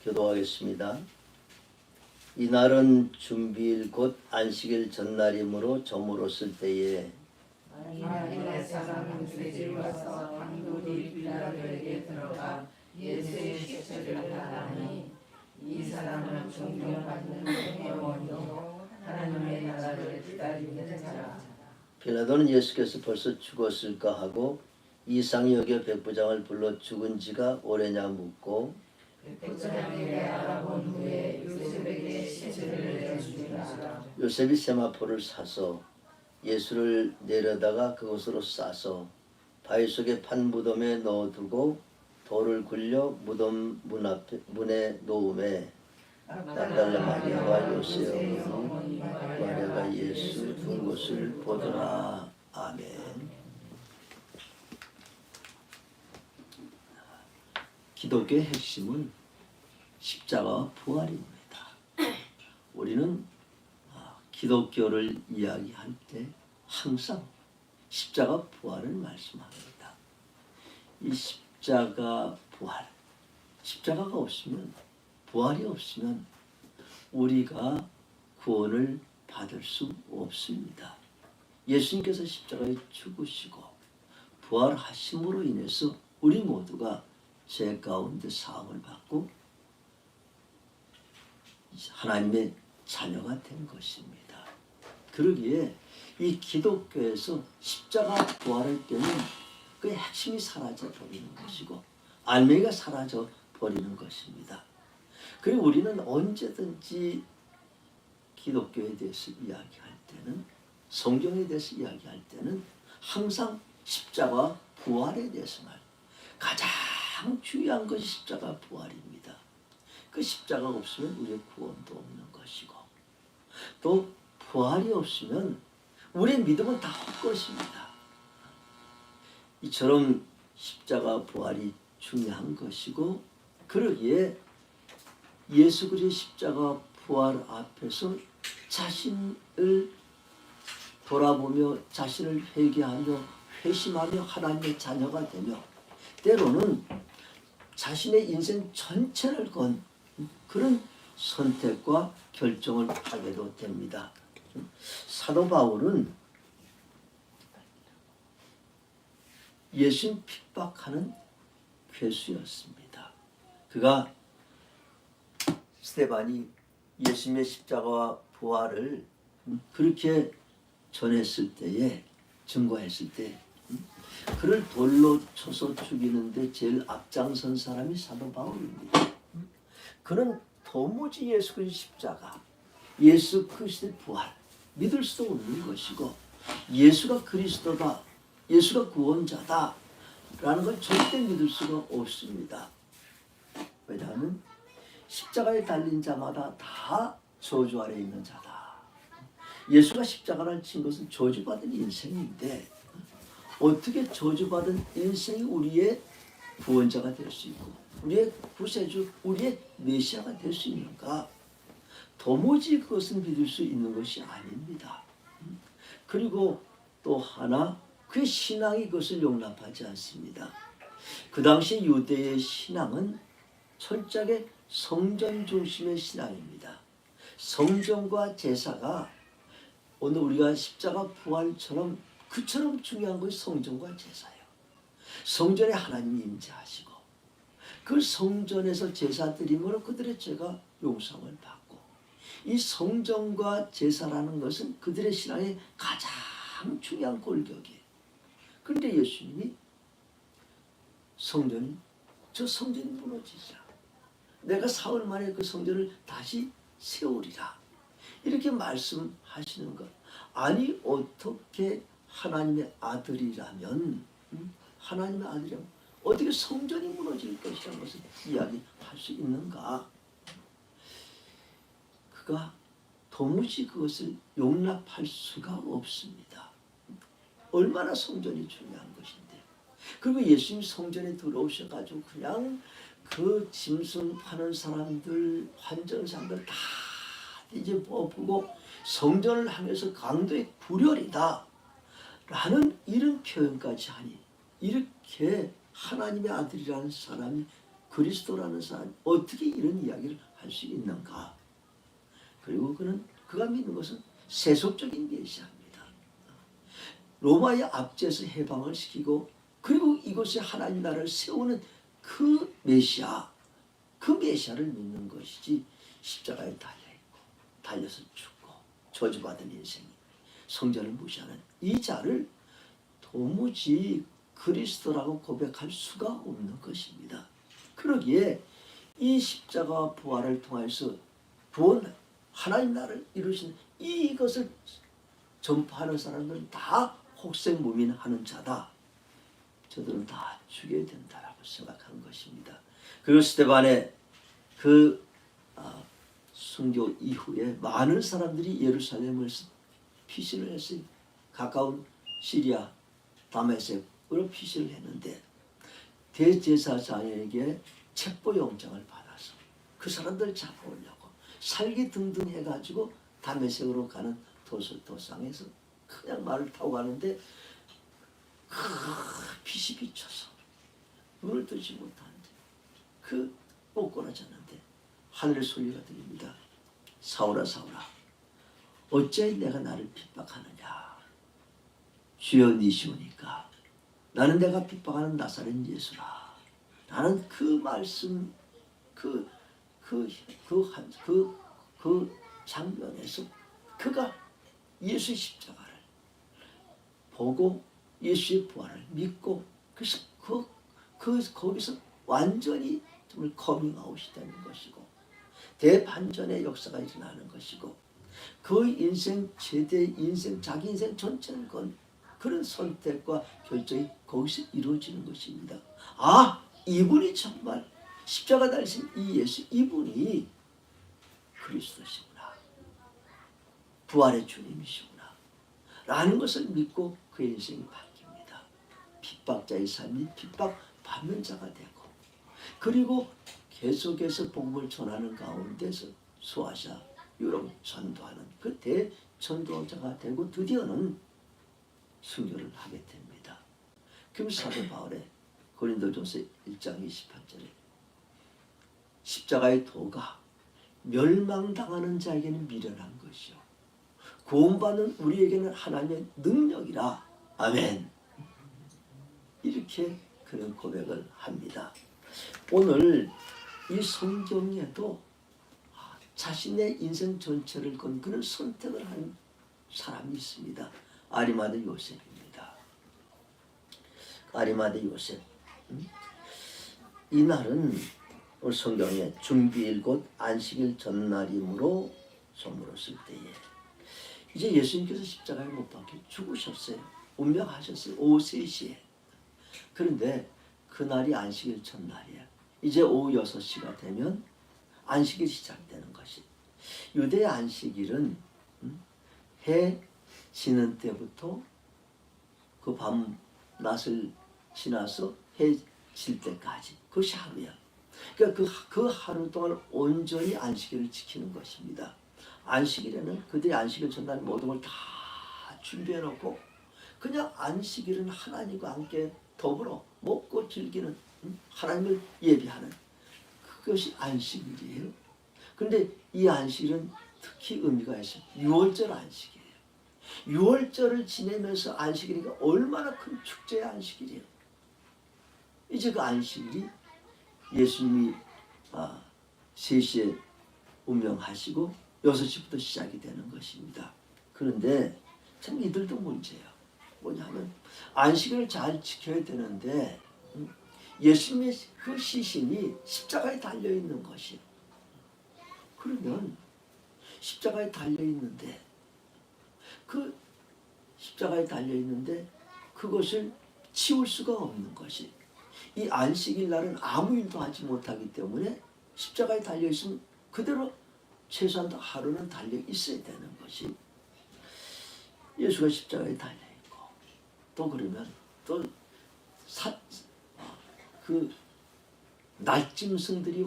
교도하겠습니다. 이날은 준비일 곧 안식일 전날이므로 저물었을 때에 이날에 사람은 죄를 와서 강도리 빌라도에게 들어가 예수의 시체를 말하니 이 사람은 존경받는 회원이요 하나님의 나라를 기다리는 자라. 빌라도는 예수께서 벌써 죽었을까 하고 이상히 여겨 백부장을 불러 죽은 지가 오래냐 묻고 백부장에게 알아본 후에 요셉에게 시체를 내어주니라. 요셉이 세마포를 사서 예수를 내려다가 그곳으로 싸서 바위 속에 판 무덤에 넣어두고 돌을 굴려 무덤 문에 놓음에 막달라 마리아와 요셉 어머니 마리아가 예수 둔 곳을 보더라. 아멘. 기독교의 핵심은 십자가와 부활입니다. 우리는 기독교를 이야기할 때 항상 십자가 부활을 말씀합니다. 이 십자가 부활, 십자가가 없으면, 부활이 없으면 우리가 구원을 받을 수 없습니다. 예수님께서 십자가에 죽으시고 부활하심으로 인해서 우리 모두가 죄 가운데 사함을 받고 하나님의 자녀가 된 것입니다. 그러기에 이 기독교에서 십자가 부활할 때는 그 핵심이 사라져 버리는 것이고 알맹이가 사라져 버리는 것입니다. 그리고 우리는 언제든지 기독교에 대해서 이야기할 때는, 성경에 대해서 이야기할 때는 항상 십자가 부활에 대해서 가장 중요한 것이 십자가 부활입니다. 그 십자가가 없으면 우리의 구원도 없는 것이고 또 부활이 없으면 우리의 믿음은 다 헛것입니다. 이처럼 십자가 부활이 중요한 것이고 그러기에 예수 그리스도의 십자가 부활 앞에서 자신을 돌아보며 자신을 회개하며 회심하며 하나님의 자녀가 되며 때로는 자신의 인생 전체를 건 그런 선택과 결정을 하게도 됩니다. 사도 바울은 예수님 핍박하는 괴수였습니다. 그가 스데반이 예수님의 십자가와 부활을 그렇게 전했을 때에, 증거했을 때 그를 돌로 쳐서 죽이는데 제일 앞장선 사람이 사도 바울입니다. 그는 도무지 예수 그리스도의 십자가, 예수 그리스도의 부활 믿을 수도 없는 것이고 예수가 그리스도다, 예수가 구원자다 라는 걸 절대 믿을 수가 없습니다. 왜냐하면 십자가에 달린 자마다 다 저주 아래 있는 자다. 예수가 십자가를 친 것은 저주받은 인생인데 어떻게 저주받은 인생이 우리의 구원자가 될 수 있고 우리의 구세주, 우리의 메시아가 될 수 있는가? 도무지 그것은 믿을 수 있는 것이 아닙니다. 그리고 또 하나, 그의 신앙이 그것을 용납하지 않습니다. 그 당시 유대의 신앙은 철저하게 성전 중심의 신앙입니다. 성전과 제사가 오늘 우리가 십자가 부활처럼 그처럼 중요한 것이 성전과 제사예요. 성전에 하나님이 임재하시고 그 성전에서 제사 드림으로 그들의 죄가 용서를 받고 이 성전과 제사라는 것은 그들의 신앙의 가장 중요한 골격이에요. 그런데 예수님이 저 성전이 무너지자 내가 사흘 만에 그 성전을 다시 세우리라 이렇게 말씀하시는 것. 아니 어떻게 하나님의 아들이라면 어떻게 성전이 무너질 것이라는 것을 이야기할 수 있는가? 그가 도무지 그것을 용납할 수가 없습니다. 얼마나 성전이 중요한 것인데. 그리고 예수님 성전에 들어오셔가지고 그냥 그 짐승 파는 사람들, 환전사람들 다 이제 뽑고 성전을 하면서 강도의 굴혈이다 라는 이런 표현까지 하니 이렇게 하나님의 아들이라는 사람이 그 그리스도라는 사람이 어떻게 이런 이야기를 할 수 있는가? 그리고 그가 믿는 것은 세속적인 메시아입니다. 로마의 압제에서 해방을 시키고 그리고 이곳에 하나님 나라를 세우는 그 메시아, 그 메시아를 믿는 것이지 십자가에 달려있고 달려서 죽고 저주받은 인생, 성전을 무시하는 이 자를 도무지 그리스도라고 고백할 수가 없는 것입니다. 그러기에 이 십자가와 부활을 통해서 구원, 하나님 나라를 이루신 이것을 전파하는 사람들은 다 혹생무민하는 자다. 저들은 다 죽여야 된다라고 생각한 것입니다. 그리고 스데반의 그 순교 이후에 많은 사람들이 예루살렘에서 피신을 했어요. 가까운 시리아 다메섹으로 피신을 했는데 대제사장에게 체포영장을 받아서 그 사람들 잡아오려고 살기 등등 해가지고 다메섹으로 가는 도상에서 그냥 말을 타고 가는데 빛이 비쳐서 눈을 뜨지 못하는데 그 꽂고나졌는데 하늘의 소리가 들립니다. 사울아 사울아 어찌 내가 나를 핍박하느냐. 주여 니시오니까 나는 내가 핍박하는 나사렛 예수라. 나는 그 말씀 그 장면에서 그가 예수의 십자가를 보고 예수의 부활을 믿고 그래서 거기서 완전히 정말 커밍아웃이 되는 것이고 대반전의 역사가 일어나는 것이고 그 인생 최대 인생 자기 인생 전체를 건 그런 선택과 결정이 거기서 이루어지는 것입니다. 아 이분이 정말 십자가 달리신 이 예수 이분이 그리스도시구나. 부활의 주님이시구나. 라는 것을 믿고 그의 인생이 바뀝니다. 핍박자의 삶이 핍박받는 자가 되고 그리고 계속해서 복음을 전하는 가운데서 소아시아 유럽 전도하는 그 대전도자가 되고 드디어는 순교를 하게 됩니다. 그럼 사도 바울의 고린도전서 1장 28절에 십자가의 도가 멸망당하는 자에게는 미련한 것이요 구원받는 우리에게는 하나님의 능력이라. 아멘. 이렇게 그런 고백을 합니다. 오늘 이 성경에도 자신의 인생 전체를 건 그런 선택을 한 사람이 있습니다. 아리마대 요셉입니다. 아리마대 요셉. 이날은 성경에 준비일 곧 안식일 전날이므로 소물었을 때에 이제 예수님께서 십자가에 못 박혀 죽으셨어요. 운명하셨어요. 오후 3시에. 그런데 그날이 안식일 첫날이에요. 이제 오후 6시가 되면 안식일이 시작되는 것이. 유대 안식일은 해 지는 때부터 그 밤낮을 지나서 해 질 때까지 그것이 하루야. 그러니까 그 하루 동안 온전히 안식일을 지키는 것입니다. 안식일에는 그들이 안식일 전날 모든 걸 다 준비해 놓고 그냥 안식일은 하나님과 함께 더불어 먹고 즐기는 하나님을 예비하는 그것이 안식일이에요. 그런데 이 안식일은 특히 의미가 있어요. 6월절 안식이에요. 6월절을 지내면서 안식일이니까 얼마나 큰 축제의 안식일이에요. 이제 그 안식일이 예수님이 3시에 운명하시고 6시부터 시작이 되는 것입니다. 그런데 참 이들도 문제예요. 뭐냐면 안식일을 잘 지켜야 되는데 예수님의 그 시신이 십자가에 달려있는 것이에요. 그러면 십자가에 달려있는데 그 십자가에 달려있는데 그것을 치울 수가 없는 것이 이 안식일 날은 아무 일도 하지 못하기 때문에 십자가에 달려있으면 그대로 최소한 하루는 달려 있어야 되는 것이 예수가 십자가에 달려있고 또 그러면 또 그 날짐승들이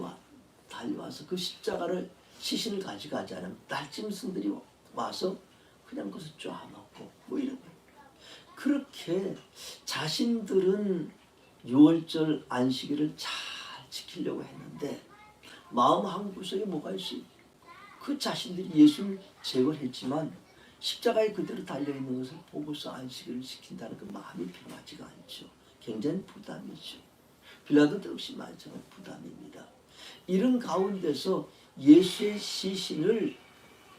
달려와서 그 십자가를 시신을 가져가지 않으면 날짐승들이 와서 그냥 그것을 쪼아먹고 뭐 이런 거예요. 그렇게 자신들은 6월절 안식일을 잘 지키고 시키려고 했는데 마음 한 구석에 뭐가 있어요? 그 자신들이 예수를 제거했지만 십자가에 그대로 달려있는 것을 보고서 안식일을 시킨다는 그 마음이 평하지가 않죠. 굉장히 부담이죠. 빌라도도 역시 마찬가지 부담입니다. 이런 가운데서 예수의 시신을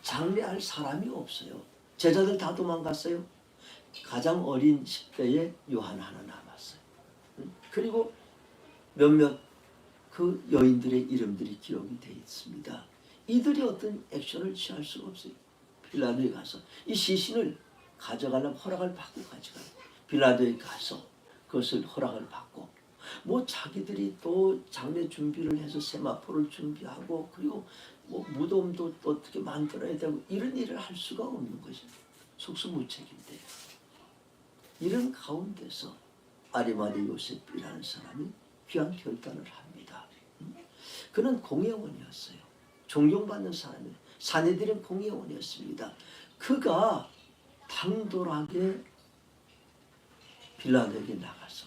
장례할 사람이 없어요. 제자들 다 도망갔어요. 가장 어린 10대에 요한 하나 남았어요. 그리고 몇몇 그 여인들의 이름들이 기록이 되어 있습니다. 이들이 어떤 액션을 취할 수가 없어요. 빌라도에 가서 이 시신을 가져가려면 허락을 받고 가져가요. 빌라도에 가서 그것을 허락을 받고 뭐 자기들이 또 장례 준비를 해서 세마포를 준비하고 그리고 뭐 무덤도 또 어떻게 만들어야 되고 이런 일을 할 수가 없는 것입니다. 속수무책인데 이런 가운데서 아리마대 요셉이라는 사람이 귀한 결단을 합니다. 그는 공회원이었어요. 존경받는 사람이에요. 사내들은 공회원이었습니다. 그가 당돌하게 빌라도에게 나가서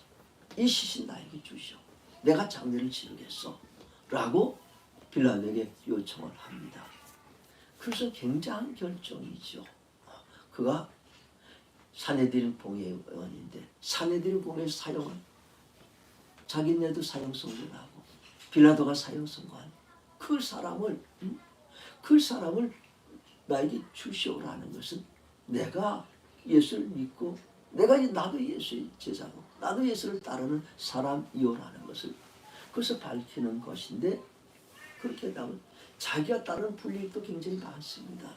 이 시신 나에게 주시오. 내가 장례를 치르겠어. 라고 빌라도에게 요청을 합니다. 그래서 굉장한 결정이죠. 그가 사내들인 공회원인데 사내들인 공회에서 사용한 자기네도 사형 선고하고 빌라도가 사형 선고한 그 사람을 나에게 주시오라는 것은 내가 예수를 믿고 나도 예수의 제자고 나도 예수를 따르는 사람이오라는 것을 그것을 밝히는 것인데 그렇게 하면 자기가 따르는 불리도 굉장히 많습니다.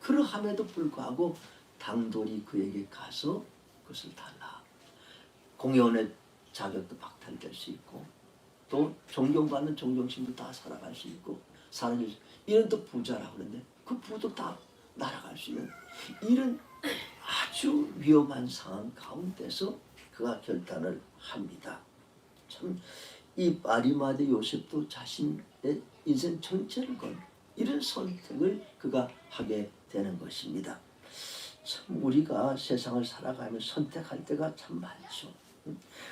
그러함에도 불구하고 당돌이 그에게 가서 그것을 달라. 공회원의 자격도 박탈될 수 있고 또 존경받는 존경심도 다 살아갈 수 있고 사람이 이런 또 부자라고 그러는데 그 부도 다 날아갈 수 있는 이런 아주 위험한 상황 가운데서 그가 결단을 합니다. 참 이 아리마대 요셉도 자신의 인생 전체를 건 이런 선택을 그가 하게 되는 것입니다. 참 우리가 세상을 살아가며 선택할 때가 참 많죠.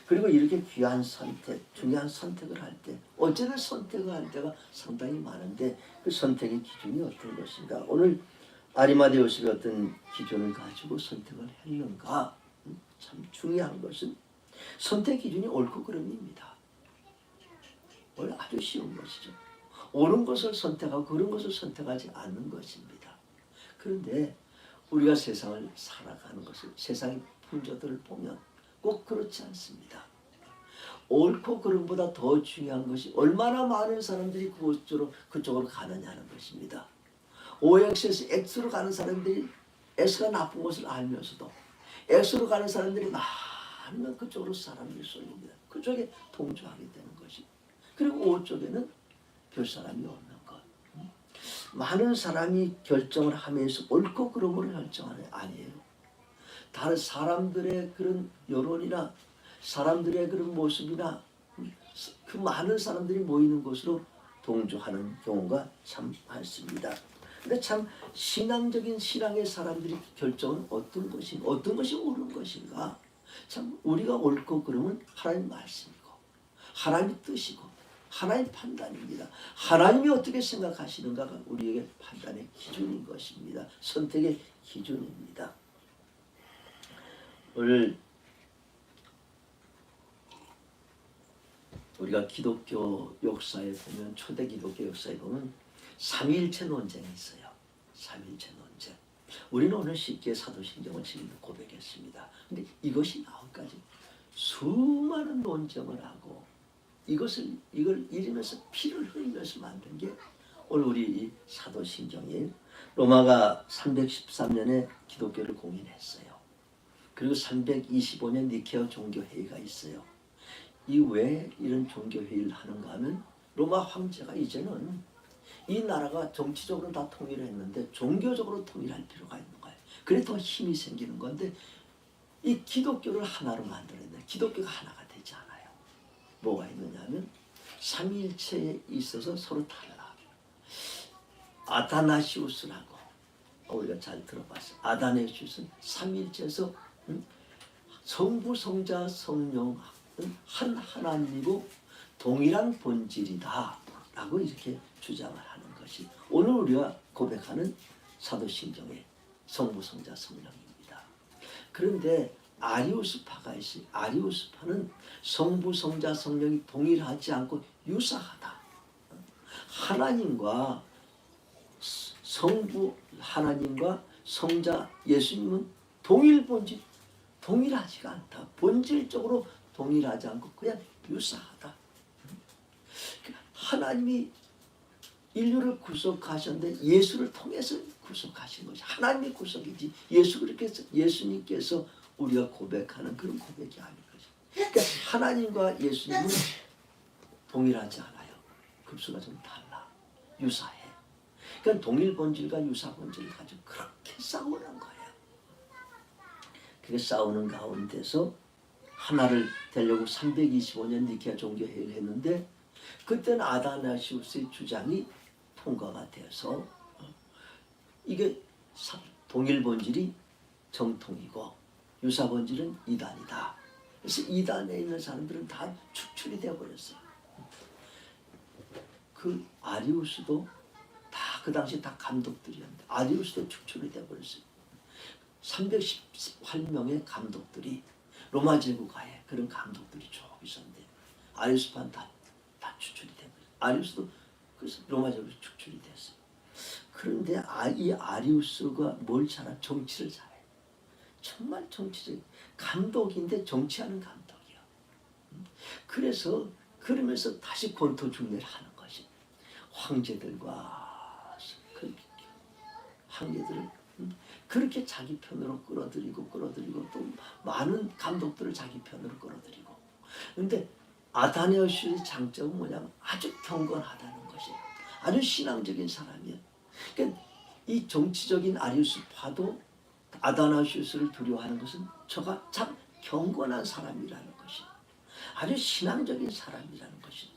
그리고 이렇게 귀한 선택, 중요한 선택을 할 때 어쨌든 선택을 할 때가 상당히 많은데 그 선택의 기준이 어떤 것인가? 오늘 아리마대 요셉이 어떤 기준을 가지고 선택을 했는가? 참 중요한 것은 선택 기준이 옳고 그름입니다. 원래 아주 쉬운 것이죠. 옳은 것을 선택하고 그런 것을 선택하지 않는 것입니다. 그런데 우리가 세상을 살아가는 것을 세상의 풍조들을 보면 꼭 그렇지 않습니다. 옳고 그름보다 더 중요한 것이 얼마나 많은 사람들이 그쪽으로 가느냐는 것입니다. OX에서 X로 가는 사람들이 X가 나쁜 것을 알면서도 X로 가는 사람들이 많으면 그쪽으로 사람들이 쏠립니다. 그쪽에 동조하게 되는 것이. 그리고 O 쪽에는 별 사람이 없는 것. 많은 사람이 결정을 하면서 옳고 그름으로 결정하는 게 아니에요. 다른 사람들의 그런 여론이나 사람들의 그런 모습이나 그 많은 사람들이 모이는 곳으로 동조하는 경우가 참 많습니다. 근데 참 신앙적인 신앙의 사람들이 결정은 어떤 것이 옳은 것인가? 참 우리가 옳고 그름은 하나님 말씀이고 하나님의 뜻이고 하나님 판단입니다. 하나님이 어떻게 생각하시는가가 우리에게 판단의 기준인 것입니다. 선택의 기준입니다. 오늘 우리가 기독교 역사에 보면 초대 기독교 역사에 보면 삼위일체 논쟁이 있어요. 삼위일체 논쟁. 우리는 오늘 쉽게 사도신경을 지금 고백했습니다. 근데 이것이 나올까지 수많은 논쟁을 하고 이걸 이루면서 피를 흘리면서 만든 게 오늘 우리 이 사도신경이에요. 로마가 313년에 기독교를 공인했어요. 그리고 325년 니케아 종교회의가 있어요. 이 왜 이런 종교회의를 하는가 하면 로마 황제가 이제는 이 나라가 정치적으로 다 통일을 했는데 종교적으로 통일할 필요가 있는 거예요. 그래 더 힘이 생기는 건데 이 기독교를 하나로 만들었는데 기독교가 하나가 되지 않아요. 뭐가 있느냐 하면 삼위일체에 있어서 서로 달라. 아다나시우스라고 우리가 잘 들어봤어요. 아다나시우스는 삼위일체에서 성부, 성자, 성령 한 하나님이고 동일한 본질이다 라고 이렇게 주장을 하는 것이 오늘 우리가 고백하는 사도신경의 성부, 성자, 성령입니다. 그런데 아리우스파가 있어요. 아리우스파는 성부, 성자, 성령이 동일하지 않고 유사하다. 하나님과 성부 하나님과 성자 예수님은 동일 본질, 동일하지가 않다. 본질적으로 동일하지 않고 그냥 유사하다. 하나님이 인류를 구속하셨는데 예수를 통해서 구속하신 것이 하나님의 구속이지 예수 그렇게 해서 예수님께서 우리가 고백하는 그런 고백이 아닌 거죠. 그러니까 하나님과 예수님은 동일하지 않아요. 급수가 좀 달라. 유사해. 그러니까 동일 본질과 유사 본질을 가지고 그렇게 싸우는 거예요. 그렇게 싸우는 가운데서 하나를 되려고 325년 니케아 종교회의를 했는데 그때는 아다나시우스의 주장이 통과가 돼서 이게 동일 본질이 정통이고 유사 본질은 이단이다. 그래서 이단에 있는 사람들은 다 축출이 되어버렸어요. 그 아리우스도 다 그 당시 다 감독들이었는데 아리우스도 축출이 되어버렸어요. 318명의 감독들이 로마 제국하에 그런 감독들이 쭉 있었는데 아리우스파는 다 축출이 되어버렸어요. 아리우스도 그래서 로마 제국으로 축출이 됐어요. 그런데 이 아리우스가 뭘 잘해? 정치를 잘해. 정말 정치적 감독인데 정치하는 감독이야. 그래서 그러면서 다시 권토 중례를 하는 것이 황제들과 황제들을 그렇게 자기 편으로 끌어들이고 또 많은 감독들을 자기 편으로 끌어들이고. 그런데 아다네오시의 장점은 뭐냐면 아주 경건하다는 것이 아주 신앙적인 사람이에요. 그러니까 이 정치적인 아리우스파도 아다나시우스를 두려워하는 것은 저가 참 경건한 사람이라는 것이 아주 신앙적인 사람이라는 것이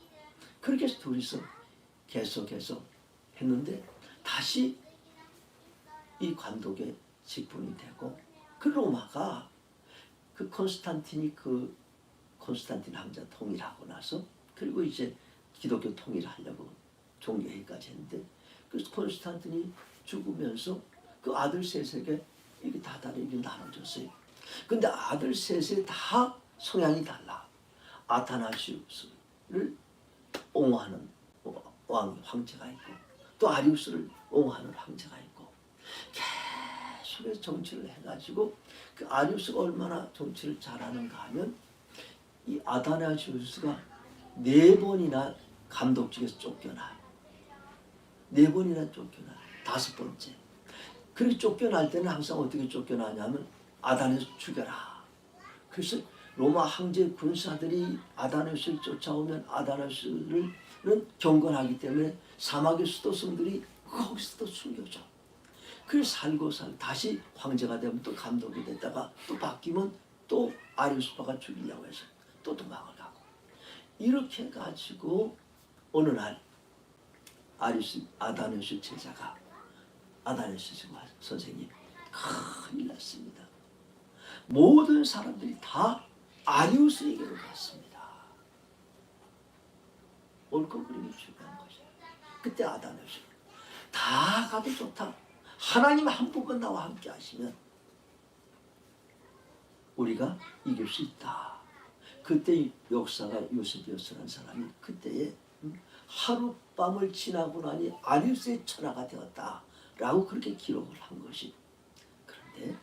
그렇게 해서 둘이서 계속해서 했는데 다시 이 관독의 직분이 되고 그 로마가 그 콘스탄틴 황제 통일하고 나서 그리고 이제 기독교 통일하려고 종교회의까지 했는데 그 콘스탄틴이 죽으면서 그 아들 셋에게 이게 다 다르게 나눠졌어요. 근데 아들 셋에 다 성향이 달라. 아타나시우스를 옹호하는 황제가 있고 또 아리우스를 옹호하는 황제가 있고 계속해서 정치를 해가지고 그 아리우스가 얼마나 정치를 잘하는가 하면 이 아타나시우스가 4번이나 감독직에서 쫓겨나. 4번이나 쫓겨나. 5번째. 그렇게 쫓겨날 때는 항상 어떻게 쫓겨나냐면 아다네스 죽여라. 그래서 로마 황제 군사들이 아다네스를 쫓아오면 아다네스는 경건하기 때문에 사막의 수도승들이 거기서 또 숨겨져. 그래서 살고 다시 황제가 되면 또 감독이 됐다가 또 바뀌면 또 아리우스파가 죽이려고 해서 또 도망을 가고 이렇게 해가지고 어느 날 아다네스 제자가 아다네스 선생님 큰일 났습니다. 모든 사람들이 다 아리우스에게로 갔습니다. 옳고 그름이 중요한 것이에요. 그때 아다네스 다 가도 좋다. 하나님 한 분만 나와 함께 하시면 우리가 이길 수 있다. 그때 역사가 요세비우스라는 사람이 그때에 하룻밤을 지나고 나니 아리우스의 천하가 되었다. 라고 그렇게 기록을 한 것이. 그런데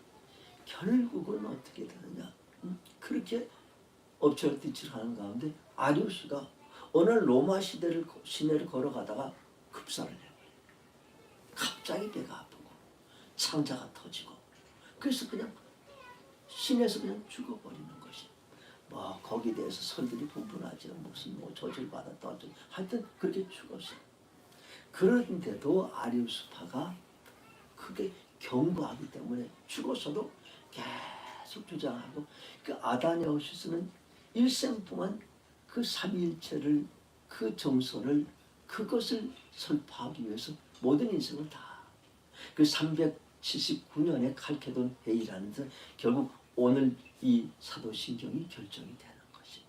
결국은 어떻게 되느냐. 그렇게 엎쳐뒤치를 하는 가운데 아리우스가 어느 로마 시내를 걸어가다가 급사를 해요. 갑자기 배가 아프고 창자가 터지고 그래서 그냥 시내에서 그냥 죽어버리는 것이. 뭐 거기에 대해서 설들이 분분하죠. 무슨 저주받았다 어쩌고 하여튼 그렇게 죽었어요. 그런데도 아리우스파가 크게 경고하기 때문에 죽어서도 계속 주장하고 그 아다네오시스는 일생 동안 그 삼위일체를 그 정서를 그것을 설파하기 위해서 모든 인생을 다 그 379년에 칼케돈 회의라는 데서 결국 오늘 이 사도신경이 결정이 되는 것이.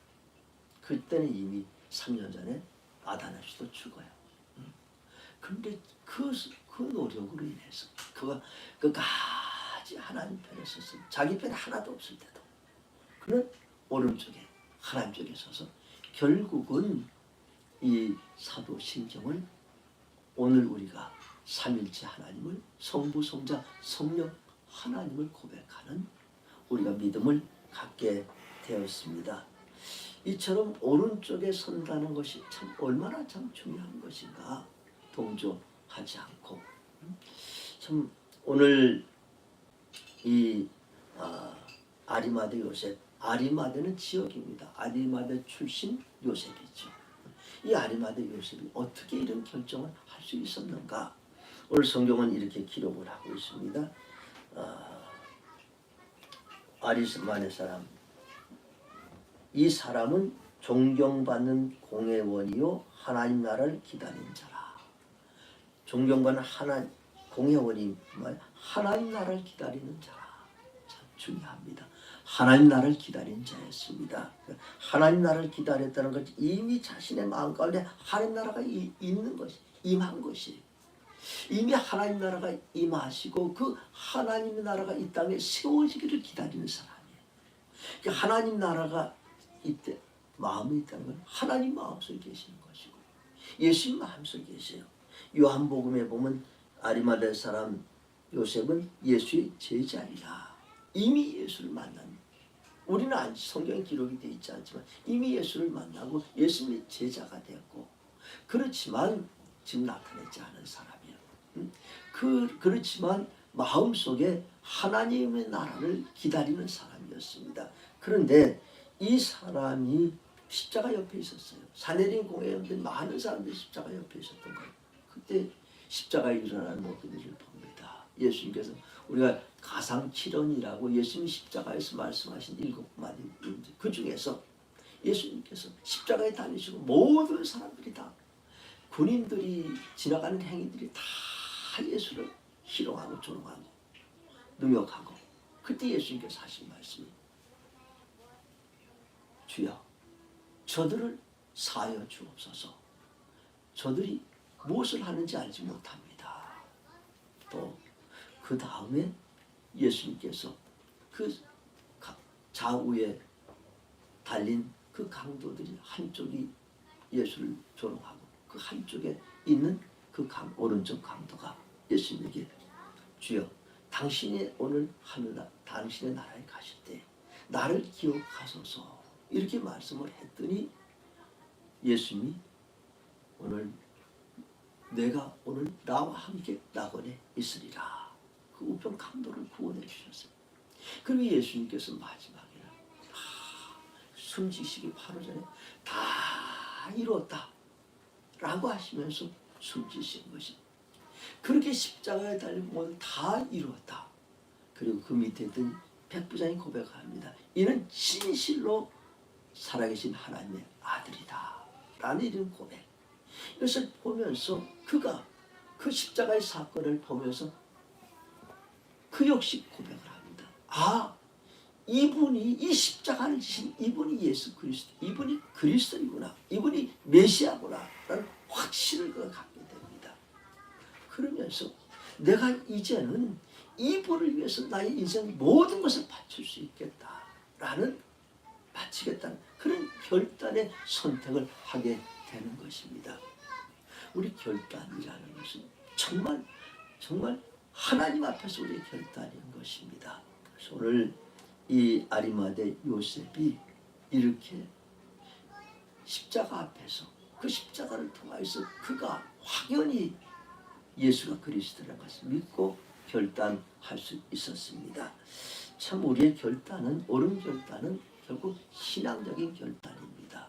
그때는 이미 3년 전에 아다나 씨도 죽어요. 근데 그 노력으로 인해서 그가 끝까지 하나님 편에 섰어요. 자기 편에 하나도 없을 때도 그는 오른쪽에 하나님 쪽에 서서 결국은 이 사도신경을 오늘 우리가 삼일체 하나님을 성부, 성자, 성령 하나님을 고백하는 우리가 믿음을 갖게 되었습니다. 이처럼 오른쪽에 선다는 것이 참 얼마나 참 중요한 것인가 동조하지 않고 참 오늘 이 아리마대 요셉, 아리마대는 지역입니다. 아리마대 출신 요셉이죠. 이 아리마대 요셉이 어떻게 이런 결정을 할 수 있었는가? 오늘 성경은 이렇게 기록을 하고 있습니다. 아리마대 사람, 이 사람은 존경받는 공회원이요 하나님 나라를 기다린 자라. 존경받는 공회원이 하나님 나라를 기다리는 자라. 참 중요합니다. 하나님 나라를 기다린 자였습니다. 하나님 나라를 기다렸다는 것이 이미 자신의 마음 가운데 하나님 나라가 있는 것이 임한 것이 이미 하나님 나라가 임하시고 그 하나님 나라가 이 땅에 세워지기를 기다리는 사람이에요. 하나님 나라가 이때 마음에 있다는 건 하나님 마음속에 계시는 것이고 예수님 마음속에 계세요. 요한복음에 보면 아리마대 사람 요셉은 예수의 제자이라. 이미 예수를 만난, 우리는 아직 성경에 기록이 되어 있지 않지만 이미 예수를 만나고 예수님의 제자가 되었고, 그렇지만 지금 나타내지 않은 사람이에요. 그렇지만 마음속에 하나님의 나라를 기다리는 사람이었습니다. 그런데 이 사람이 십자가 옆에 있었어요. 산헤드린 공회원들 많은 사람들이 십자가 옆에 있었던 거예요. 그때 십자가에 일어나는 모든 일을 봅니다. 예수님께서 우리가 가상칠언이라고 예수님 십자가에서 말씀하신 7마디, 그 중에서 예수님께서 십자가에 달리시고 모든 사람들이 다, 군인들이 지나가는 행위들이 다 예수를 희롱하고 조롱하고 능욕하고, 그때 예수님께서 하신 말씀이 주여 저들을 사하여 주옵소서. 저들이 무엇을 하는지 알지 못합니다. 또 그 다음에 예수님께서 그 좌우에 달린 그 강도들이 한쪽이 예수를 조롱하고 그 한쪽에 있는 그 오른쪽 강도가 예수님에게 주여 당신이 오늘 하늘나라 당신의 나라에 가실 때 나를 기억하소서 이렇게 말씀을 했더니 예수님이 내가 오늘 나와 함께 낙원에 있으리라. 그 우편 강도를 구원해 주셨어요. 그리고 예수님께서 마지막에 숨지시기 바로 전에 다 이루었다 라고 하시면서 숨지신 것이, 그렇게 십자가에 달린 다 이루었다. 그리고 그 밑에 있던 백부장이 고백합니다. 이는 진실로 살아계신 하나님의 아들이다 라는 이런 고백. 이것을 보면서 그가 그 십자가의 사건을 보면서 그 역시 고백을 합니다. 이분이 이 십자가를 지신 이분이 예수 그리스도, 이분이 그리스도이구나, 이분이 메시아구나 라는 확신을 그가 갖게 됩니다. 그러면서 내가 이제는 이분을 위해서 나의 인생 모든 것을 바칠 수 있겠다라는, 바치겠다는 그런 결단의 선택을 하게 되는 것입니다. 우리 결단이라는 것은 정말 하나님 앞에서 우리의 결단인 것입니다. 그래서 오늘 이 아리마대 요셉이 이렇게 십자가 앞에서 그 십자가를 통해서 그가 확연히 예수가 그리스도라는 것을 믿고 결단할 수 있었습니다. 참 우리의 결단은, 옳은 결단은 결국 신앙적인 결단입니다.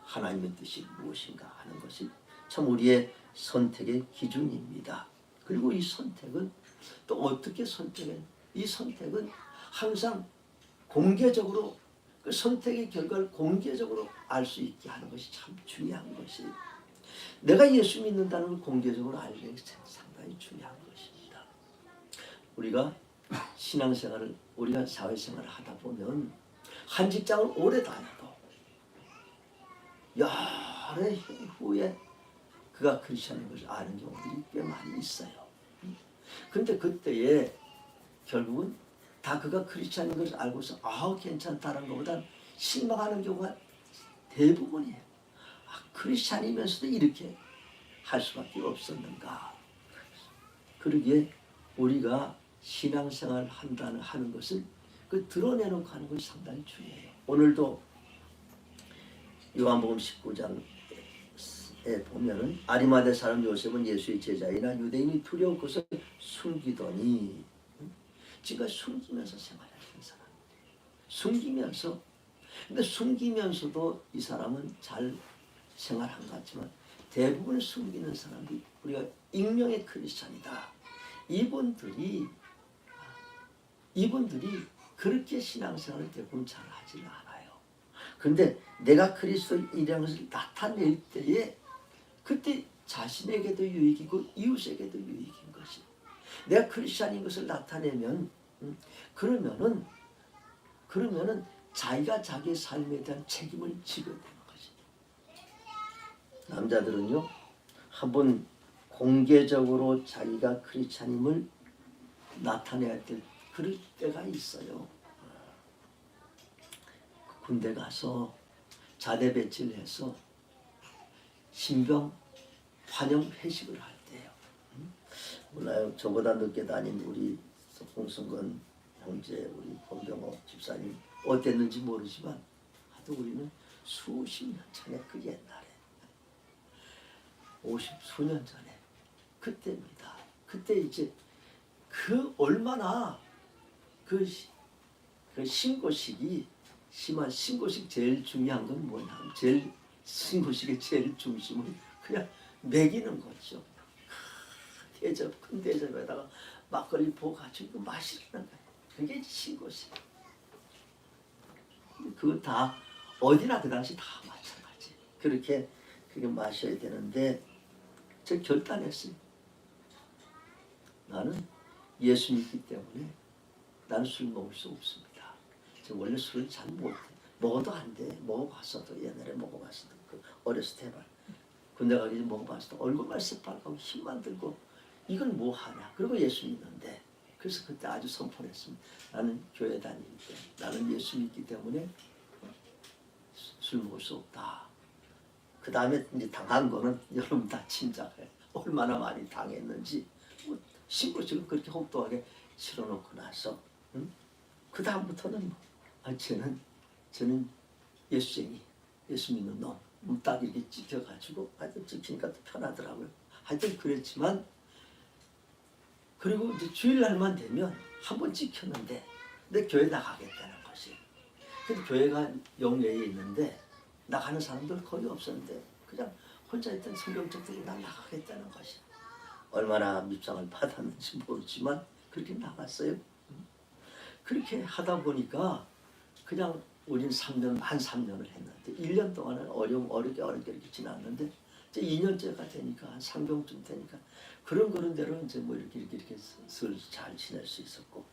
하나님의 뜻이 무엇인가 하는 것이 참 우리의 선택의 기준입니다. 그리고 이 선택은 또 어떻게 선택해? 이 선택은 항상 공개적으로 그 선택의 결과를 공개적으로 알 수 있게 하는 것이 참 중요한 것이, 내가 예수 믿는다는 걸 공개적으로 알는 게 상당히 중요한 것입니다. 우리가 신앙생활을, 우리가 사회생활을 하다 보면 한 직장을 오래 다녀도 여러 해 후에 그가 크리스천인 것을 아는 경우들이 꽤 많이 있어요. 근데 그때에 결국은 다 그가 크리스천인 것을 알고서 괜찮다는 것보다 실망하는 경우가 대부분이에요. 크리스천이면서도 이렇게 할 수밖에 없었는가. 그러기에 우리가 신앙생활 하는 것을 드러내놓고 하는 것이 상당히 중요해요. 오늘도 요한복음 19장에 보면은 아리마대 사람 요셉은 예수의 제자이나 유대인이 두려워 그것을 숨기더니, 지가 숨기면서 생활하는 사람. 숨기면서. 근데 숨기면서도 이 사람은 잘 생활한 것 같지만 대부분 숨기는 사람들이 우리가 익명의 크리스찬이다. 이분들이 그렇게 신앙생활을 대부분 잘 하지는 않아요. 근데 내가 그리스도인이라는 것을 나타낼 때에 그때 자신에게도 유익이고 이웃에게도 유익인 것이. 내가 크리스찬인 것을 나타내면 그러면은 자기가 자기의 삶에 대한 책임을 지게 되는 것이. 남자들은요, 한번 공개적으로 자기가 크리스찬임을 나타내야 될 그럴 때가 있어요. 군대 가서 자대 배치를 해서 신병 환영 회식을 할 때요. 몰라요. 저보다 늦게 다닌 우리 홍성건 형제, 우리 권병호 집사님 어땠는지 모르지만 하도 우리는 수십 년 전에 그 옛날에 50수년 전에 그때입니다. 그때 이제 그 얼마나 그 신고식이 심한 신고식 제일 중요한 건 뭐냐? 제일 신고식의 제일 중심은 그냥 먹이는 거죠. 대접, 큰 대접에다가 막걸리 부어가지고 마시는 거예요. 그게 신고식. 그거 다 어디나 그 당시 다 마찬가지. 그렇게 마셔야 되는데 제가 결단했어요. 나는 예수 믿기 때문에 나는 술 먹을 수 없습니다. 제가 원래 술을 잘 못해. 먹어도 안 돼. 먹어봤어도 옛날에 먹어봤어도 어렸을 때 군대 가기 전에 먹어봤어도 얼굴만 새빨갛고 힘만 들고 이건 뭐 하냐. 그리고 예수 믿는데 그래서 그때 아주 선포했습니다. 나는 교회 다닐 때 나는 예수 믿기 때문에 술 먹을 수 없다. 그 다음에 이제 당한 거는 여러분 다 짐작해. 얼마나 많이 당했는지. 신고식을 그렇게 혹독하게 치러놓고 나서 그 다음부터는 저는 예수쟁이, 예수 믿는 놈 딱 이렇게 찍혀가지고 하여튼 찍히니까 또 편하더라고요. 하여튼 그랬지만 그리고 이제 주일날만 되면 한 번 찍혔는데 내 교회 나가겠다는 것이. 근데 교회가 영예에 있는데 나가는 사람들 거의 없었는데 그냥 혼자 있던 성경책들이 나 나가겠다는 것이. 얼마나 밉상을 받았는지 모르지만 그렇게 나갔어요. 그렇게 하다 보니까 그냥 우린 3년을 했는데 1년 동안은 어렵게 이렇게 지났는데 이제 2년째가 되니까 한 상병쯤 되니까 그런 대로 이제 뭐 이렇게 슬 잘 지낼 수 있었고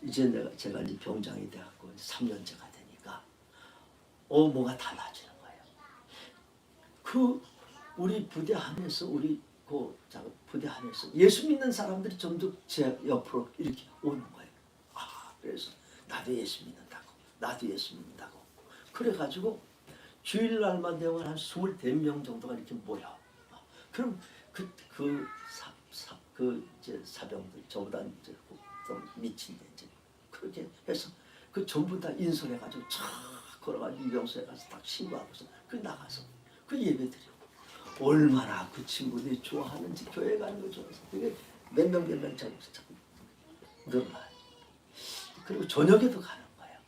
이제 제가 이제 병장이 돼갖고 3년째가 되니까 뭐가 달라지는 거예요. 우리 부대 안에서 부대 안에서 예수 믿는 사람들이 점점 제 옆으로 이렇게 오는 거예요. 그래서 나도 예수 믿는다고. 그래가지고 주일날만 되면 한 20명 정도가 이렇게 모여. 그럼 이제 사병들 저보다 이제 좀 미친데 이제 그렇게 해서 전부 다 인솔해가지고 쫙 걸어가지고 유병소에 가서 딱 신고하고서 나가서 예배 드리고. 얼마나 그 친구들이 좋아하는지 교회 가는 거 좋아해서 그게 몇 명 자꾸 늘어나요. 그리고 저녁에도 가는 거예요.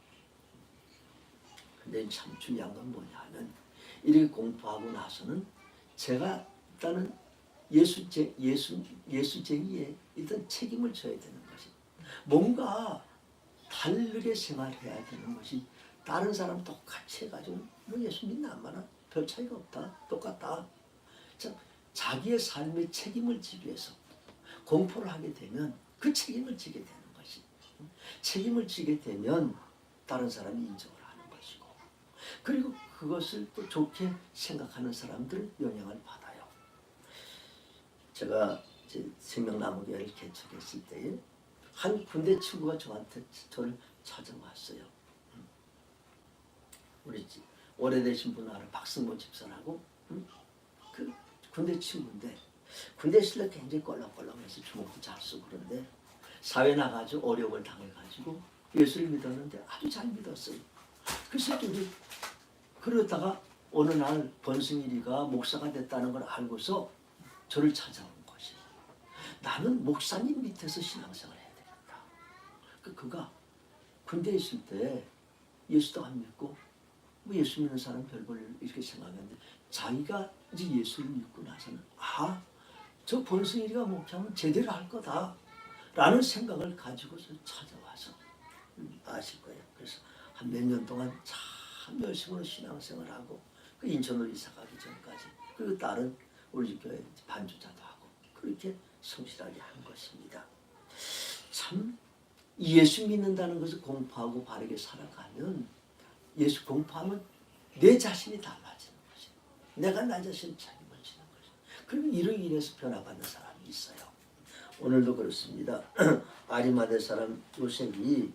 근데 참 중요한 건 뭐냐면 이렇게 공부하고 나서는 제가 일단은 예수쟁이에 일단 책임을 져야 되는 것이. 뭔가 다르게 생활해야 되는 것이. 다른 사람 똑같이 해가지고 너 예수 믿나 안 믿나 별 차이가 없다. 똑같다. 자기의 삶의 책임을 지기 위해서 공포를 하게 되면 그 책임을 지게 되는 것이. 책임을 지게 되면 다른 사람이 인정을 하는 것이고 그리고 그것을 또 좋게 생각하는 사람들은 영향을 받아요. 제가 이제 생명나무교회를 개척했을 때에 한 군대 친구가 저를 찾아왔어요. 우리 오래되신 분 알아, 박승모 집사라고. 그 군대 친구인데 군대 있을 때 굉장히 껄렁껄렁해서 주먹도 잘 쓰고 그런데 사회 나가지고 어려움을 당해가지고 예수를 믿었는데 아주 잘 믿었어요. 그래서 우리 그러다가 어느 날 권승일이가 목사가 됐다는 걸 알고서 저를 찾아온 것이, 나는 목사님 밑에서 신앙생활을 해야 되겠다. 그가 군대에 있을 때 예수도 안 믿고 뭐 예수 믿는 사람 별 볼 이렇게 생각했는데 자기가 이제 예수를 믿고 나서는 저 권승일이가 목사면 제대로 할 거다 라는 생각을 가지고서 찾아와서 아실 거예요. 그래서 한 몇 년 동안 참 열심으로 신앙생활하고 그 인천으로 이사 가기 전까지, 그리고 딸은 우리 집 교회 반주자도 하고 그렇게 성실하게 한 것입니다. 참 예수 믿는다는 것을 공부하고 바르게 살아가면, 예수 공부하면 내 자신이 달라지는 것이에요. 내가 나 자신을 책임지는 것이에요. 그러면 이로 인해서 변화받는 사람이 있어요. 오늘도 그렇습니다. 아리마대 사람 요셉이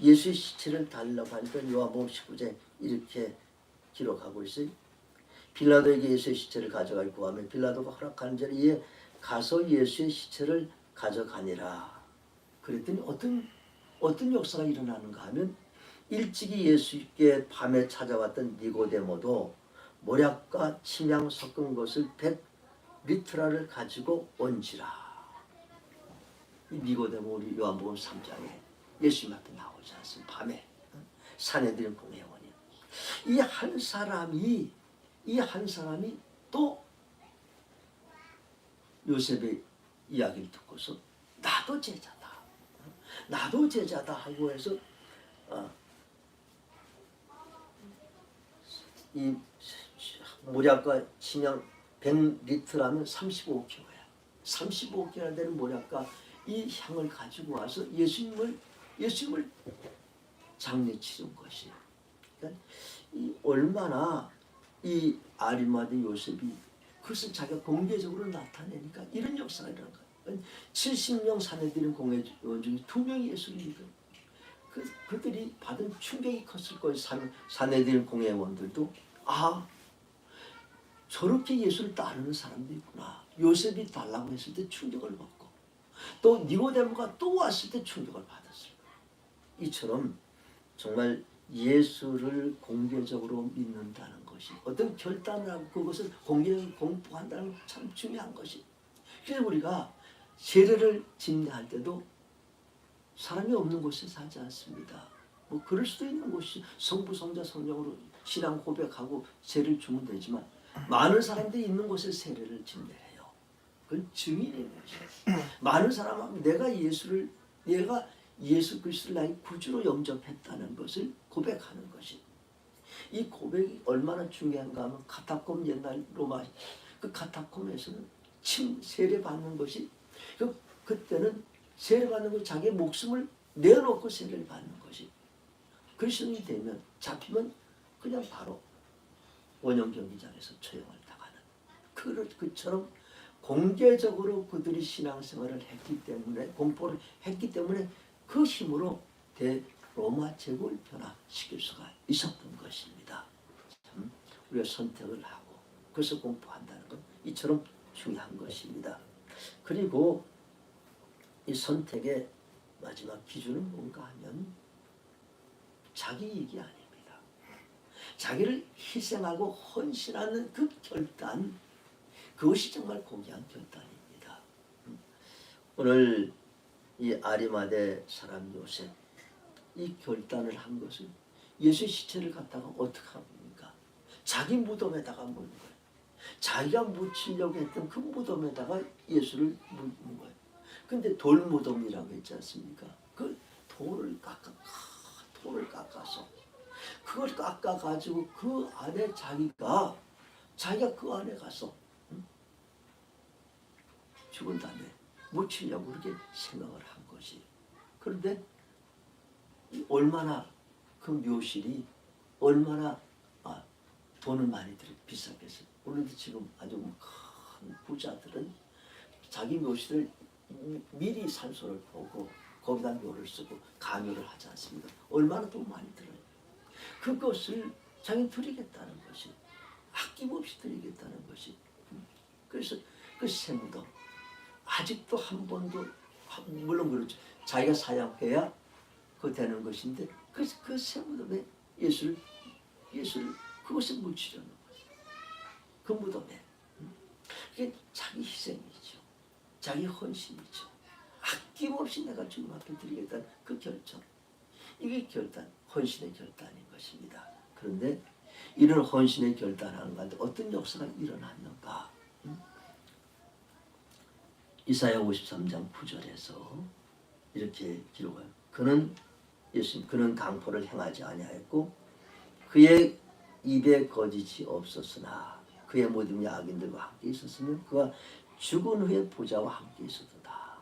예수의 시체를 달라고 하니까 요한복음 19장 이렇게 기록하고 있어요. 빌라도에게 예수의 시체를 가져가기 구하며 빌라도가 허락하는 대로 이에 가서 예수의 시체를 가져가니라. 그랬더니 어떤 역사가 일어나는가 하면, 일찍이 예수께 밤에 찾아왔던 니고데모도 모략과 침향 섞은 것을 100리트라를 가지고 온지라. 이 니고데모 우리 요한복음 3장에 예수님 앞에 나오지 않습니까? 밤에 산헤드린 공회원이 이 한 사람이 또 요셉의 이야기를 듣고서 나도 제자다 하고 해서 이 모략과 침향 100리트라면 35kg야. 35kg 되는 모략과 이 향을 가지고 와서 예수님을 장례 치른 것이에요. 그러니까 얼마나 이 아리마대 요셉이 그것을 자기가 공개적으로 나타내니까 이런 역사가 일어난 거예요. 70명 산헤드린 공회원 중에 2명이 예수를 믿어요. 그들이 받은 충격이 컸을 거예요. 산헤드린 공회원들도 저렇게 예수를 따르는 사람도 있구나. 요셉이 달라고 했을 때 충격을 받고, 또 니고데모가 또 왔을 때 충격을 받았어요. 이처럼 정말 예수를 공개적으로 믿는다는 것이, 어떤 결단을 하고 그것을 공개적으로 공부한다는 건 참 중요한 것이. 그래서 우리가 세례를 집례할 때도 사람이 없는 곳에 사지 않습니다. 뭐 그럴 수도 있는 곳이 성부, 성자, 성령으로 신앙 고백하고 세례를 주면 되지만, 많은 사람들이 있는 곳에 세례를 집례해요. 그건 증인인 것이에요. 많은 사람은 내가 예수 그리스도를 나의 구주로 영접했다는 것을 고백하는 것이, 이 고백이 얼마나 중요한가 하면, 카타콤, 옛날 로마 그 카타콤에서는 세례 받는 것이, 그때는 세례 받는 것, 자기의 목숨을 내놓고 세례를 받는 것이, 그리스도인이 되면 잡히면 그냥 바로 원형 경기장에서 처형을 당하는, 그처럼 공개적으로 그들이 신앙생활을 했기 때문에, 공포를 했기 때문에 그 힘으로 대로마 제국을 변화시킬 수가 있었던 것입니다. 참 우리가 선택을 하고 그것을 공부한다는 건 이처럼 중요한 것입니다. 그리고 이 선택의 마지막 기준은 뭔가 하면 자기 이익이 아닙니다. 자기를 희생하고 헌신하는 그 결단, 그것이 정말 고귀한 결단입니다. 오늘 이 아리마대 사람 요셉, 이 결단을 한 것은 예수의 시체를 갖다가 어떻게 합니까? 자기 무덤에다가 묻는 거예요. 자기가 묻히려고 했던 그 무덤에다가 예수를 묻는 거예요. 근데 돌무덤이라고 했지 않습니까? 그 돌을 깎아서 그걸 깎아가지고 그 안에 자기가 그 안에 가서 죽은 다음에 묻히려고 그렇게 생각을 한 것이. 그런데 얼마나 그 묘실이 얼마나 돈을 많이 들여 비싸게 했어요. 오늘도 지금 아주 큰 부자들은 자기 묘실을 미리 산소를 보고 거기다 묘를 쓰고 간호를 하지 않습니까? 얼마나 돈 많이 들어요. 그것을 자기 드리겠다는 것이, 아낌없이 드리겠다는 것이. 그래서 그 세무도 아직도 한 번도, 물론 그렇죠, 자기가 사양해야 그 되는 것인데 그 세무덤에 예수를 그것에 묻히려는 거죠. 그 무덤에. 그게 자기 희생이죠. 자기 헌신이죠. 아낌없이 내가 주님 앞에 드리겠다는 그 결정. 이게 헌신의 결단인 것입니다. 그런데 이런 헌신의 결단하는 가운데 어떤 역사가 일어났는가? 이사야 53장 9절에서 이렇게 기록해요. 그는 강포를 행하지 아니하였고 그의 입에 거짓이 없었으나 그의 모든 악인들과 함께 있었으며 그가 죽은 후에 부자와 함께 있었도다.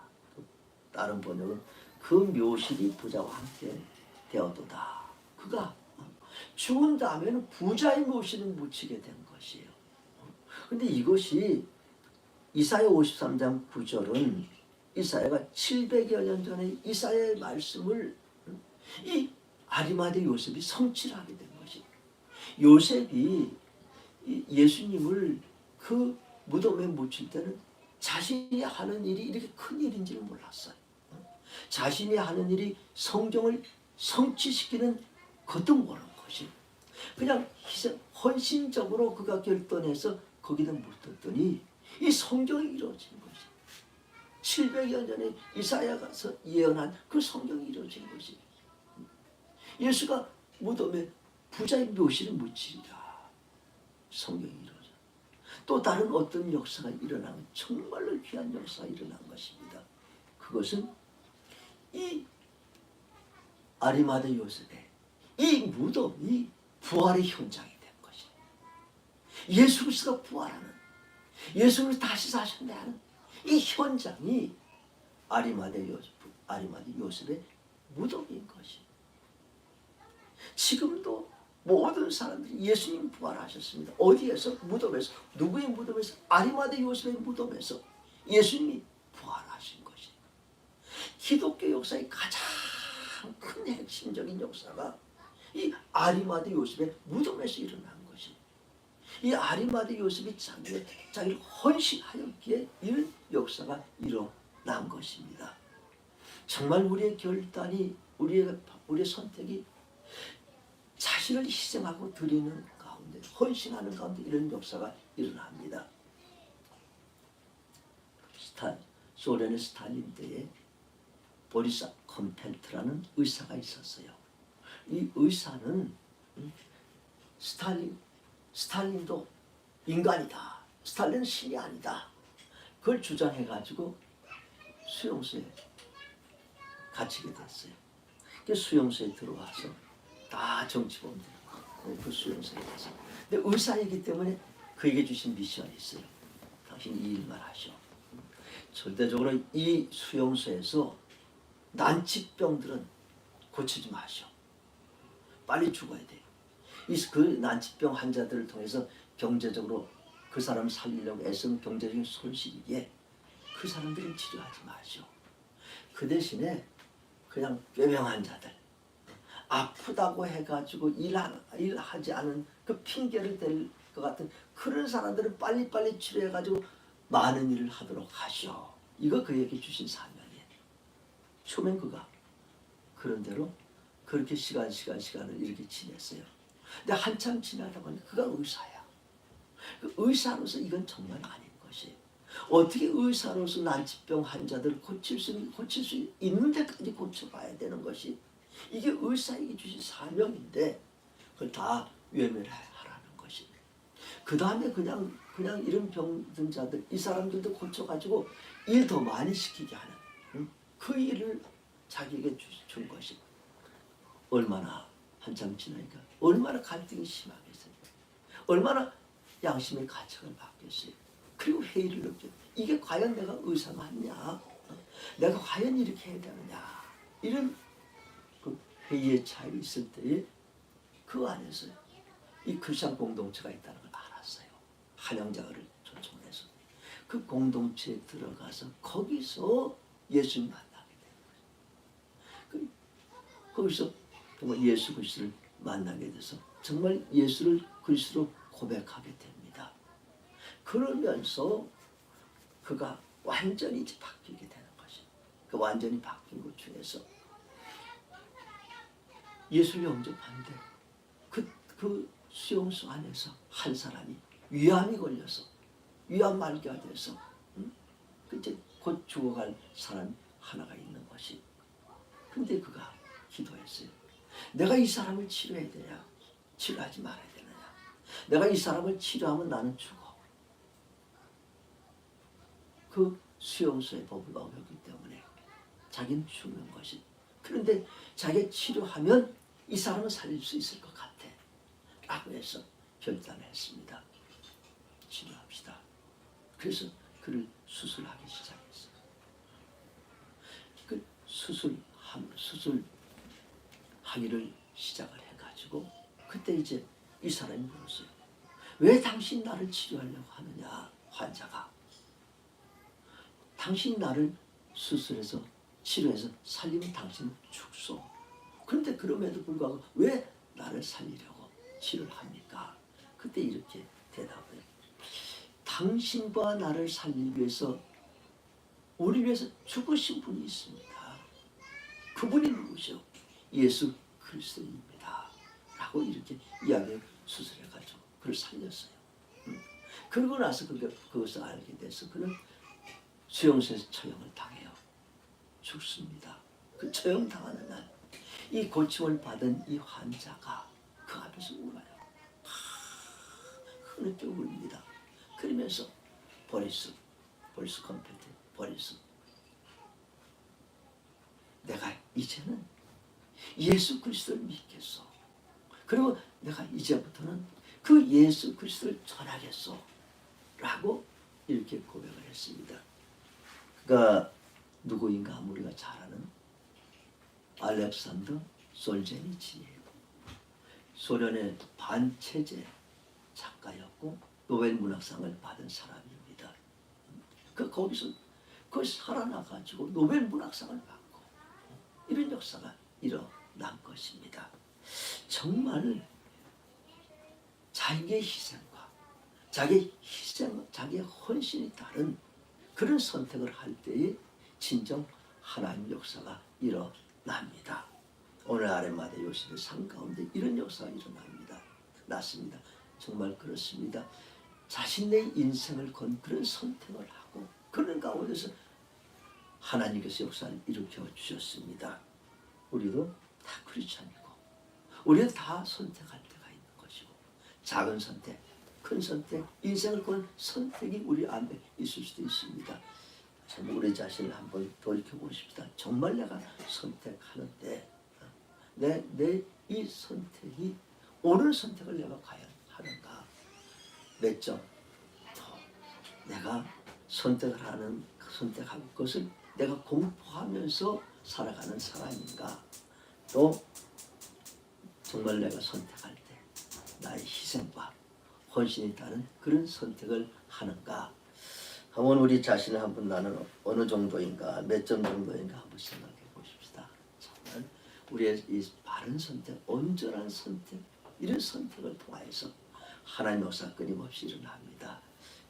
다른 번역은 그 묘실이 부자와 함께 되었도다. 그가 죽은 다음에는 부자의 묘실을 묻히게 된 것이에요. 근데 이것이 이사야 53장 9절은 이사야가 700여 년 전에 이사야의 말씀을 이 아리마대 요셉이 성취를 하게 된 것이, 요셉이 예수님을 그 무덤에 묻힐 때는 자신이 하는 일이 이렇게 큰 일인지를 몰랐어요. 자신이 하는 일이 성경을 성취시키는 것도 모르는 것이, 그냥 헌신적으로 그가 결단해서 거기다 묻었더니 이 성경이 이루어진 것이, 700여 전에 이사야가 예언한 그 성경이 이루어진 것이, 예수가 무덤에 부자의 묘실을 묻히리라. 성경이 이루어져. 또 다른 어떤 역사가 일어나면 정말로 귀한 역사가 일어난 것입니다. 그것은 이 아리마대 요셉의 이 무덤이 부활의 현장이 된 것이, 예수 그리스도가 부활하는, 예수 그리스도 다시 사셨네 하는 이 현장이 아리마대 요셉의 무덤인 것이. 지금도 모든 사람들이 예수님 부활하셨습니다. 어디에서? 무덤에서. 누구의 무덤에서? 아리마대 요셉의 무덤에서 예수님이 부활하신 것이. 기독교 역사의 가장 큰 핵심적인 역사가 이 아리마대 요셉의 무덤에서 일어난 것이, 이 아리마대 요셉이 자기를 헌신하였기에 이런 역사가 일어난 것입니다. 정말 우리의 결단이, 우리의 선택이 자신을 희생하고 드리는 가운데, 헌신하는 가운데 이런 역사가 일어납니다. 소련의 스탈린 때에 보리스 컴펠트라는 의사가 있었어요. 이 의사는 스탈린도 인간이다, 스탈린은 신이 아니다, 그걸 주장해가지고 수용소에 갇히게 됐어요. 그 수용소에 들어와서 다 정치범들 그 수용소에 가서, 근데 의사이기 때문에 그에게 주신 미션이 있어요. 당신 이 일만 하셔. 절대적으로 이 수용소에서 난치병들은 고치지 마셔. 빨리 죽어야 돼요. 그 난치병 환자들을 통해서 경제적으로 그 사람을 살리려고 애쓰는 경제적인 손실이기에 그 사람들은 치료하지 마셔. 그 대신에 그냥 꾀병한 자들, 아프다고 해가지고 일하지 않은 그 핑계를 댈 것 같은 그런 사람들은 빨리빨리 치료해가지고 많은 일을 하도록 하시오. 이거 그에게 주신 사명이에요. 처음엔 그가 그런 대로 그렇게 시간을 이렇게 지냈어요. 근데 한참 지나다 보니 그가 의사야. 그 의사로서 이건 정말 아닌 것이, 어떻게 의사로서 난치병 환자들을 고칠 수 있는 데까지 고쳐봐야 되는 것이, 이게 의사에게 주신 사명인데 그걸 다 외면하라는 것이. 그 다음에 그냥 이런 병든 자들, 이 사람들도 고쳐가지고 일 더 많이 시키게 하는 그 일을 자기에게 준 것이, 얼마나 한참 지나니까 얼마나 갈등이 심하겠어요. 얼마나 양심의 가책을 받겠어요. 그리고 회의를 느껴. 이게 과연 내가 의사 맞냐? 내가 과연 이렇게 해야 되느냐? 이런 그 회의의 차이 있을 때에 그 안에서 이 크리스천 공동체가 있다는 걸 알았어요. 한영자를 초청을 해서 그 공동체에 들어가서 거기서 예수님 만나게 된 거예요. 거기서 정말 예수 그리스도를 만나게 돼서 정말 예수를 그리스도로 고백하게 됩니다. 그러면서 그가 완전히 이제 바뀌게 되는 것이, 그 완전히 바뀐 것 중에서 예수를 영접하는데 그 수용소 안에서 한 사람이 위암이 걸려서 위암 말기가 돼서 이제 곧 죽어갈 사람 하나가 있는 것이. 근데 그가 기도했어요. 내가 이 사람을 치료해야 되냐? 치료하지 말아야 되느냐? 내가 이 사람을 치료하면 나는 죽어. 그 수용소의 법을 어겼기 때문에 자기는 죽는 것이. 그런데 자기가 치료하면 이 사람은 살릴 수 있을 것 같아 라고 해서 결단을 했습니다. 치료합시다. 그래서 그를 수술하기 시작했어요. 그 수술하기를 시작을 해가지고 그때 이제 이 사람이 물었어요. 왜 당신 나를 치료하려고 하느냐? 환자가. 당신 나를 수술해서 치료해서 살리면 당신은 죽소. 그런데 그럼에도 불구하고 왜 나를 살리려고 치료를 합니까? 그때 이렇게 대답을 해요. 당신과 나를 살리기 위해서 우리 위해서 죽으신 분이 있습니다. 그분이 누구죠? 예수 그리스도입니다. 라고 이렇게 이야기를 수술해가지고 그를 살렸어요. 그러고 나서 그것을 알게 돼서 그는 수용소에서 처형을 당해요. 죽습니다. 그 처형당하는 날 이 고침을 받은 이 환자가 그 앞에서 울어요. 흐느껴 울립니다. 그러면서 보리스 컴패트 보리스, 내가 이제는 예수 그리스도를 믿겠어. 그리고 내가 이제부터는 그 예수 그리스도를 전하겠어. 라고 이렇게 고백을 했습니다. 그가 누구인가 우리가 잘 아는 알렉산더 솔제니친이에요. 소련의 반체제 작가였고 노벨 문학상을 받은 사람입니다. 거기서 살아나가지고 노벨 문학상을 받고 이런 역사가 일어난 것입니다. 정말 자기의 희생과 자기의 헌신이 다른 그런 선택을 할 때에 진정 하나님 역사가 일어납니다. 오늘 아레마다 요셉의 삶 가운데 이런 역사가 일어납니다. 났습니다. 정말 그렇습니다. 자신의 인생을 건 그런 선택을 하고 그런 가운데서 하나님께서 역사를 일으켜 주셨습니다. 우리도 다 크리스찬이고 우리는 다 선택할 때가 있는 것이고 작은 선택, 큰 선택, 인생을 건 선택이 우리 안에 있을 수도 있습니다. 참 우리 자신을 한번 돌이켜보십시다. 정말 내가 선택하는데 내 이 선택이 옳은 선택을 내가 과연 하는가? 몇 점? 내가 선택하고 그것을 내가 공포하면서 살아가는 사람인가? 또 정말 내가 선택할 때 나의 희생과 헌신이 따른 그런 선택을 하는가? 한번 우리 자신을 한번 나는 어느 정도인가, 몇 점 정도인가 한번 생각해 보십시다. 정말 우리의 이 바른 선택, 온전한 선택, 이런 선택을 통하여서 하나님의 역사가 끊임없이 일어납니다.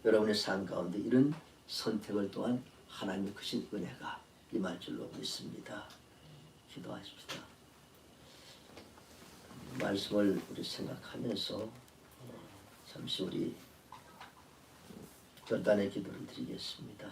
여러분의 삶 가운데 이런 선택을 통한 하나님의 크신 은혜가 임할 줄로 믿습니다. 기도하십시다. 말씀을 우리 생각하면서 잠시 우리 결단의 기도를 드리겠습니다.